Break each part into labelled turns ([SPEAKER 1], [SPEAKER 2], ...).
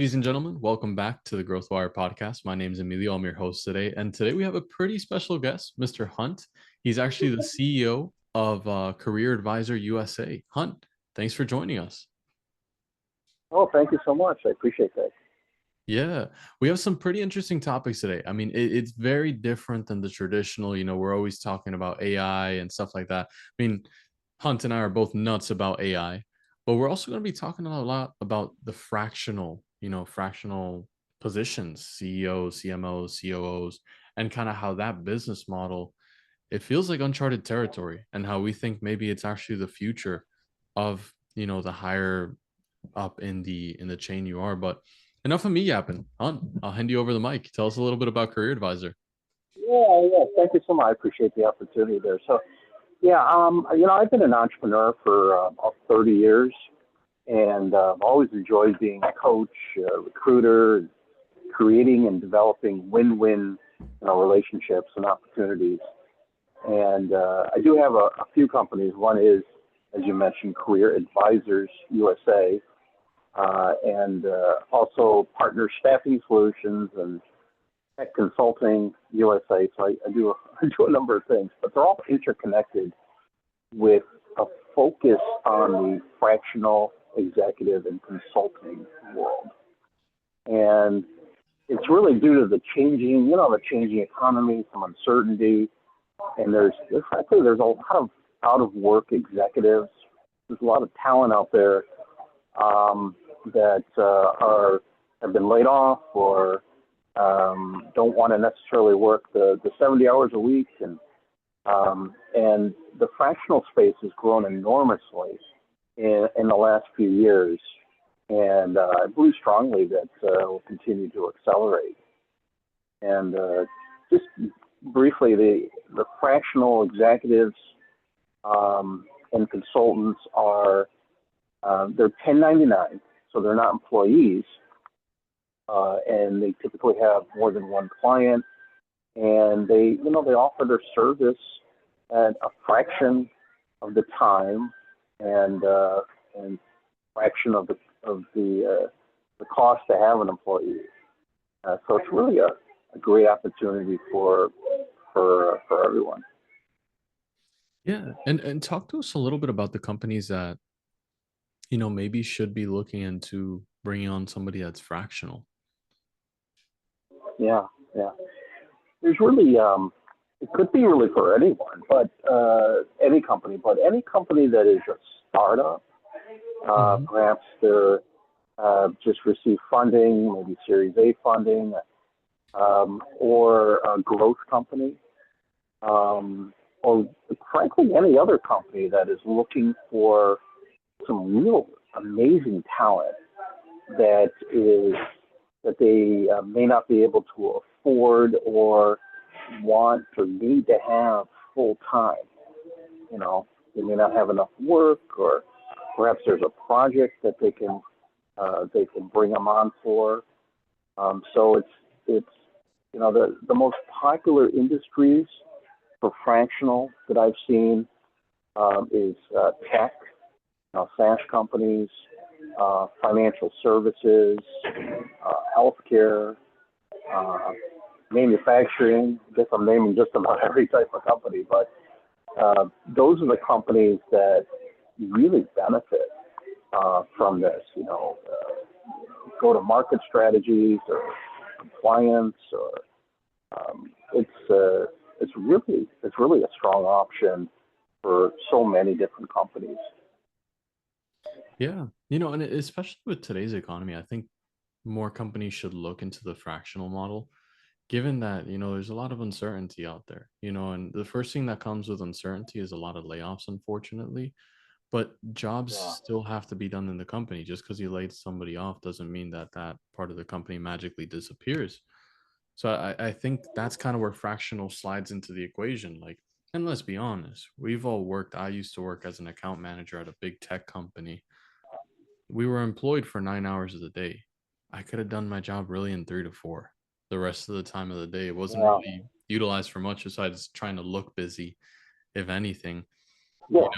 [SPEAKER 1] Ladies and gentlemen, welcome back to the Growth Wire podcast. My name is Emilio. I'm your host today. And today we have a pretty special guest, Mr. Hunt. He's actually the CEO of Career Advisor USA. Hunt, thanks for joining us.
[SPEAKER 2] Oh, thank you so much. I appreciate that.
[SPEAKER 1] Yeah, we have some pretty interesting topics today. I mean, it's very different than the traditional, we're always talking about AI and stuff like that. I mean, Hunt and I are both nuts about AI, but we're also going to be talking a lot about the fractional positions, CEOs, CMOs, COOs, and kind of how that business model, it feels like uncharted territory and how we think maybe it's actually the future of, the higher up in the chain you are. But enough of me yapping. Hunt, I'll hand you over the mic. Tell us a little bit about Career Advisor.
[SPEAKER 2] Yeah. Thank you so much. I appreciate the opportunity there. I've been an entrepreneur for about 30 years, and I've always enjoyed being a coach, recruiter, creating and developing win-win, relationships and opportunities. And I do have a few companies. One is, as you mentioned, Career Advisors USA, and also Partner Staffing Solutions and Tech Consulting USA. So I do I do a number of things, but they're all interconnected with a focus on the fractional executive and consulting world. And it's really due to the changing economy, some uncertainty, and frankly there's a lot of out of work executives. There's a lot of talent out there that have been laid off or don't want to necessarily work the 70 hours a week, and the fractional space has grown enormously in the last few years, and I believe strongly that will continue to accelerate. And just briefly, the fractional executives and consultants are they're 1099, so they're not employees, and they typically have more than one client, and they offer their service at a fraction of the time and fraction of the cost to have an employee. So it's really a great opportunity for everyone.
[SPEAKER 1] Yeah, and talk to us a little bit about the companies that maybe should be looking into bringing on somebody that's fractional.
[SPEAKER 2] Yeah, yeah. There's really it could be really for anyone, but any company that is a startup,
[SPEAKER 1] Hmm.
[SPEAKER 2] perhaps they're just received funding, maybe Series A funding, or a growth company, or frankly any other company that is looking for some real amazing talent that is that they may not be able to afford or want or need to have full time. They may not have enough work, or perhaps there's a project that they can bring them on for. So it's the most popular industries for fractional that I've seen is tech, SaaS companies, financial services, healthcare, uh, manufacturing. I guess I'm naming just about every type of company, but those are the companies that really benefit from this. Go-to-market strategies or compliance, or it's really a strong option for so many different companies.
[SPEAKER 1] Yeah, and especially with today's economy, I think more companies should look into the fractional model, given that, there's a lot of uncertainty out there, and the first thing that comes with uncertainty is a lot of layoffs, unfortunately. But jobs
[SPEAKER 2] Yeah.
[SPEAKER 1] still have to be done in the company. Just because you laid somebody off doesn't mean that that part of the company magically disappears. So I think that's kind of where fractional slides into the equation. Like, and let's be honest, we've all worked. I used to work as an account manager at a big tech company. We were employed for 9 hours of the day. I could have done my job really in 3 to 4. The rest of the time of the day, it wasn't
[SPEAKER 2] Yeah.
[SPEAKER 1] really utilized for much besides trying to look busy, if anything,
[SPEAKER 2] Yeah.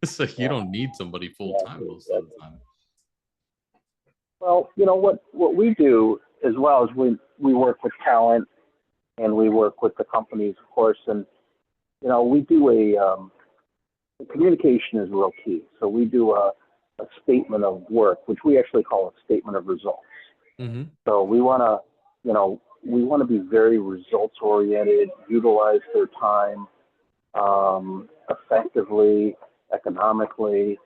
[SPEAKER 1] So you
[SPEAKER 2] Yeah.
[SPEAKER 1] don't need somebody full
[SPEAKER 2] Yeah.
[SPEAKER 1] time most of
[SPEAKER 2] That's,
[SPEAKER 1] the time.
[SPEAKER 2] Well, what we do as well is we work with talent and we work with the companies, of course, and we do communication is real key. So we do a statement of work, which we actually call a statement of results.
[SPEAKER 1] Mm-hmm.
[SPEAKER 2] So we want to be very results oriented, utilize their time effectively, economically,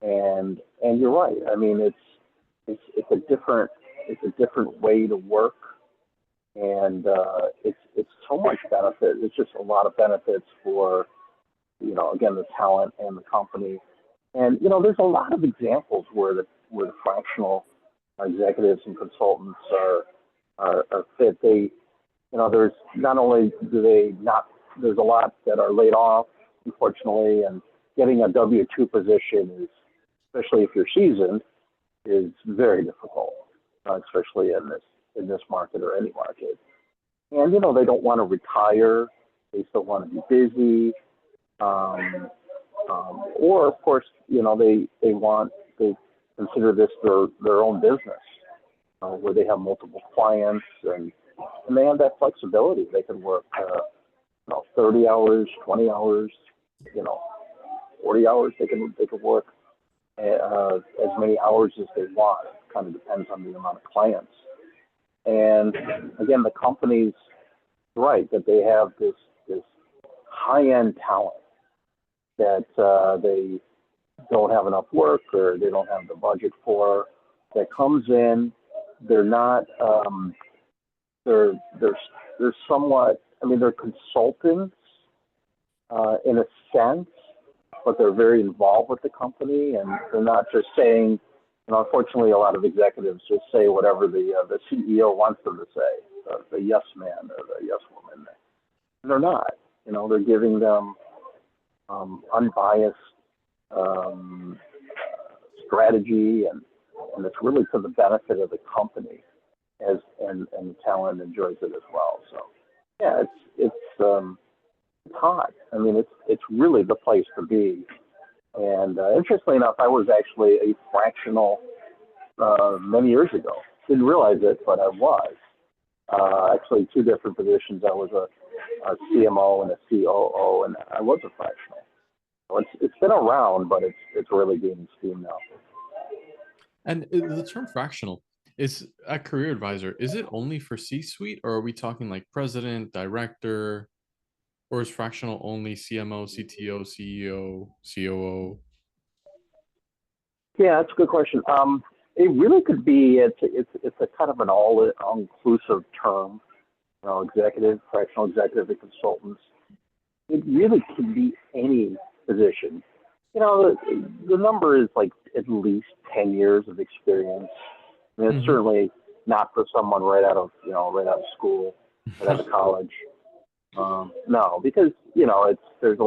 [SPEAKER 2] and you're right. I mean, it's a different way to work, and it's so much benefit. It's just a lot of benefits for again the talent and the company. And there's a lot of examples where the fractional executives and consultants are fit. There's not only do they not, there's a lot that are laid off, unfortunately, and getting a W-2 position is, especially if you're seasoned, is very difficult, especially in this market or any market. And they don't want to retire; they still want to be busy, or of course, they consider this their own business, where they have multiple clients and they have that flexibility. They can work 30 hours, 20 hours, you know, 40 hours. They can work as many hours as they want. It kind of depends on the amount of clients. And again, the company's right that they have this high end talent that they don't have enough work or they don't have the budget for. That comes in, they're not. They're somewhat. I mean, they're consultants in a sense, but they're very involved with the company, and they're not just saying. Unfortunately, a lot of executives just say whatever the CEO wants them to say, the yes man or the yes woman. And they're not. They're giving them unbiased um, strategy, and it's really to the benefit of the company, and the talent enjoys it as well. So yeah, it's hot. I mean, it's really the place to be. And interestingly enough, I was actually a fractional many years ago. Didn't realize it, but I was. Actually, two different positions. I was a CMO and a COO, and I was a fractional. So it's been around, but it's really gaining steam now.
[SPEAKER 1] And the term fractional is at Career Advisor. Is it only for C-suite, or are we talking like president, director, or is fractional only CMO, CTO, CEO, COO?
[SPEAKER 2] Yeah, that's a good question. It really could be. It's a kind of an all inclusive term. Executive, fractional executive, and consultants. It really could be any position. The number is like at least 10 years of experience. I mean, it's
[SPEAKER 1] Hmm.
[SPEAKER 2] certainly not for someone right out of school, right out of college. No, because there's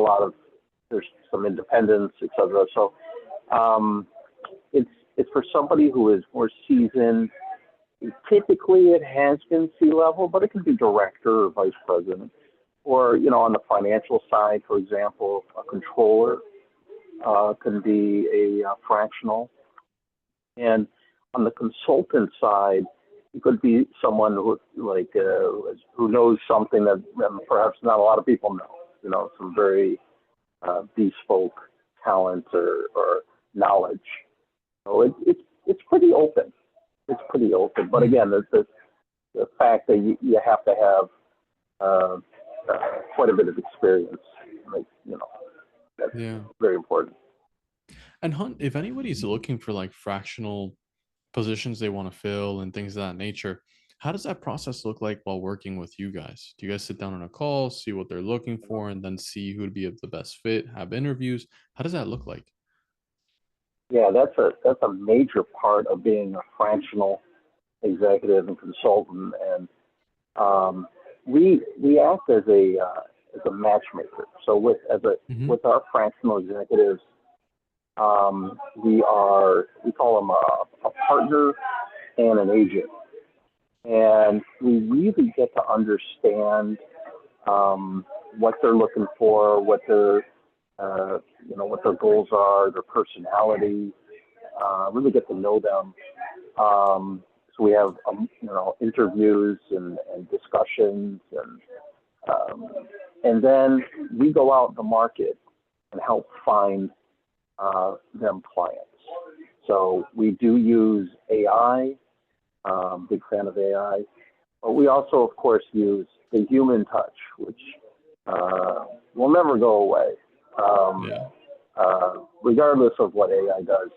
[SPEAKER 2] some independence, etc. So um, it's for somebody who is more seasoned. Typically, it has been C-level, but it can be director or vice president, or on the financial side, for example, a controller can be a fractional, and on the consultant side, it could be someone who knows something that perhaps not a lot of people know. Some very bespoke talent or knowledge. So it's pretty open. It's pretty open. But again, the fact that you have to have uh, quite a bit of experience, like that's
[SPEAKER 1] Yeah.
[SPEAKER 2] very important.
[SPEAKER 1] And Hunt, if anybody's looking for like fractional positions they want to fill and things of that nature, how does that process look like while working with you guys? Do you guys sit down on a call, see what they're looking for, and then see who would be the best fit, have interviews? How does that look like?
[SPEAKER 2] Yeah, that's a major part of being a fractional executive and consultant, and we act as a matchmaker. So
[SPEAKER 1] Hmm.
[SPEAKER 2] with our fractional executives, we call them a partner and an agent, and we really get to understand what they're looking for, what their what their goals are, their personality, really get to know them. So we have, interviews and discussions, and then we go out in the market and help find them clients. So we do use AI, big fan of AI, but we also, of course, use the human touch, which will never go away,
[SPEAKER 1] Yeah.
[SPEAKER 2] regardless of what AI does.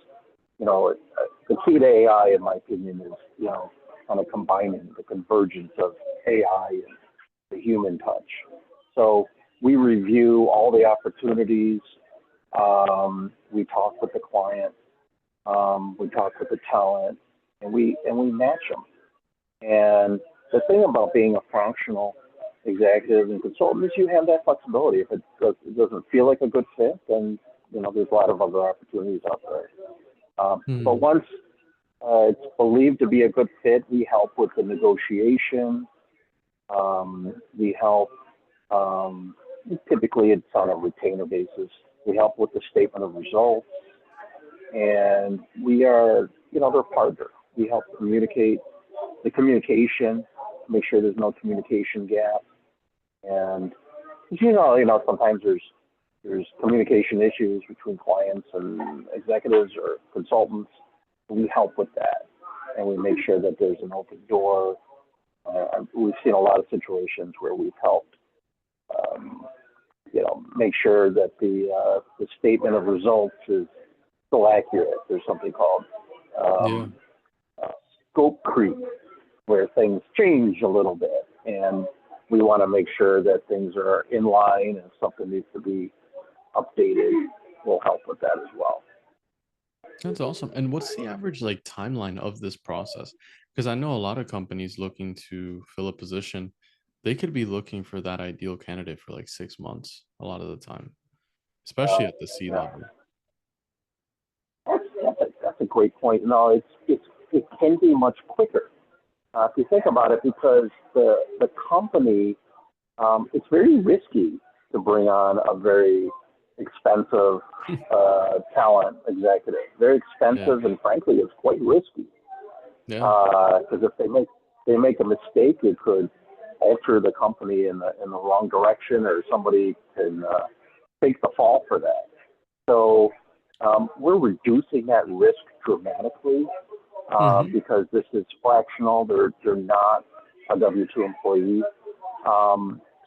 [SPEAKER 2] The key to AI, in my opinion, is, kind of combining the convergence of AI and the human touch. So we review all the opportunities. We talk with the client. We talk with the talent, and we match them. And the thing about being a fractional executive and consultant is you have that flexibility. If it doesn't feel like a good fit, then there's a lot of other opportunities out there. But
[SPEAKER 1] Hmm.
[SPEAKER 2] once it's believed to be a good fit, we help with the negotiation. We help. Typically, it's on a retainer basis. We help with the statement of results, and we are, their partner. We help communicate the communication, make sure there's no communication gap, and sometimes there's communication issues between clients and executives or consultants. We help with that, and we make sure that there's an open door. We've seen a lot of situations where we've helped, make sure that the statement of results is still accurate. There's something called
[SPEAKER 1] Yeah.
[SPEAKER 2] um, uh, scope creep, where things change a little bit, and we want to make sure that things are in line, and if something needs to be updated, we'll help with that as well.
[SPEAKER 1] That's awesome. And what's the average like timeline of this process? Because I know a lot of companies looking to fill a position, they could be looking for that ideal candidate for like 6 months a lot of the time, especially at the C
[SPEAKER 2] Yeah,
[SPEAKER 1] level.
[SPEAKER 2] that's a great point. No, it can be much quicker if you think about it, because the company, it's very risky to bring on a very expensive talent executive. Very
[SPEAKER 1] Yeah.
[SPEAKER 2] expensive, and frankly, it's quite risky,
[SPEAKER 1] Yeah.
[SPEAKER 2] because if they make a mistake, it could alter the company in the wrong direction, or somebody can take the fall for that. So we're reducing that risk dramatically,
[SPEAKER 1] Hmm.
[SPEAKER 2] because this is fractional. They're not a W-2 employee.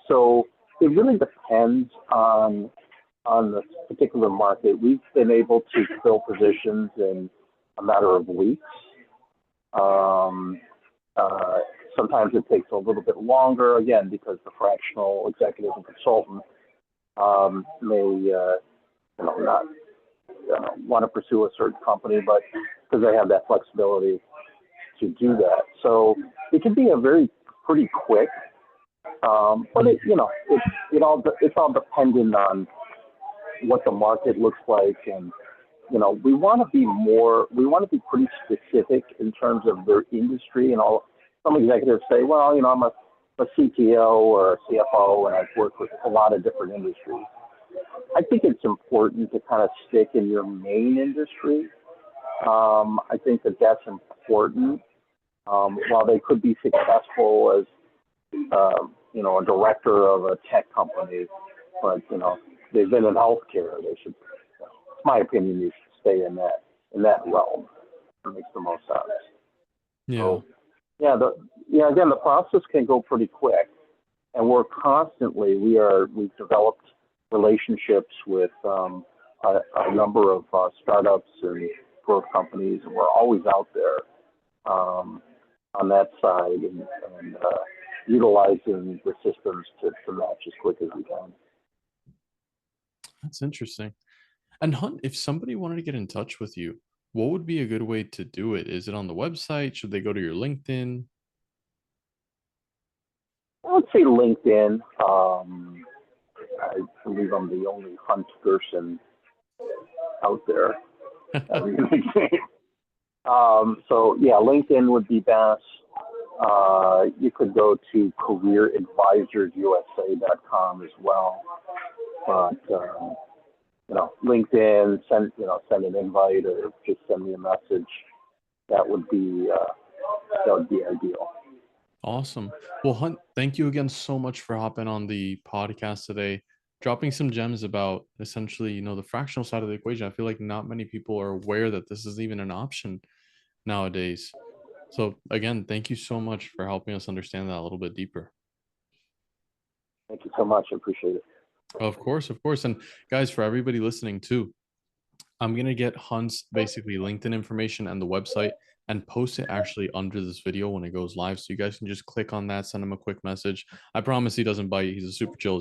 [SPEAKER 2] So it really depends on the particular market. We've been able to fill positions in a matter of weeks. Um, uh, Sometimes it takes a little bit longer, again, because the fractional executive and consultant may not want to pursue a certain company, but because they have that flexibility to do that. So it can be a pretty quick, but it's all dependent on what the market looks like, and we want to be pretty specific in terms of their industry and all. Some executives say, well, I'm a CTO or a CFO, and I've worked with a lot of different industries. I think it's important to kind of stick in your main industry. I think that that's important. While they could be successful as a director of a tech company, but they've been in healthcare, they should. It's my opinion. You should stay in that realm. It makes the most sense.
[SPEAKER 1] Yeah.
[SPEAKER 2] So again, the process can go pretty quick, and we've developed relationships with a number of startups and growth companies, and we're always out there on that side, and utilizing the systems to match as quick as we can.
[SPEAKER 1] That's interesting. And Hunt, if somebody wanted to get in touch with you, what would be a good way to do it? Is it on the website? Should they go to your LinkedIn?
[SPEAKER 2] I would say LinkedIn. I believe I'm the only Hunt Gersin out there. So yeah, LinkedIn would be best. You could go to careeradvisorsusa.com as well. But LinkedIn, send an invite or just send me a message. That would be ideal.
[SPEAKER 1] Awesome. Well, Hunt, thank you again so much for hopping on the podcast today, dropping some gems about essentially, the fractional side of the equation. I feel like not many people are aware that this is even an option nowadays. So again, thank you so much for helping us understand that a little bit deeper.
[SPEAKER 2] Thank you so much. I appreciate it.
[SPEAKER 1] Of course, of course. And guys, for everybody listening too, I'm going to get Hunt's basically LinkedIn information and the website and post it actually under this video when it goes live. So you guys can just click on that, send him a quick message. I promise he doesn't bite. He's a super chill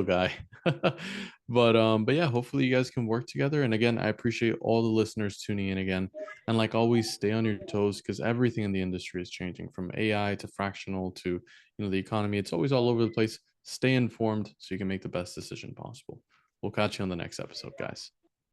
[SPEAKER 1] guy. But yeah, hopefully you guys can work together. And again, I appreciate all the listeners tuning in again. And like always, stay on your toes because everything in the industry is changing from AI to fractional to the economy. It's always all over the place. Stay informed so you can make the best decision possible. We'll catch you on the next episode, guys.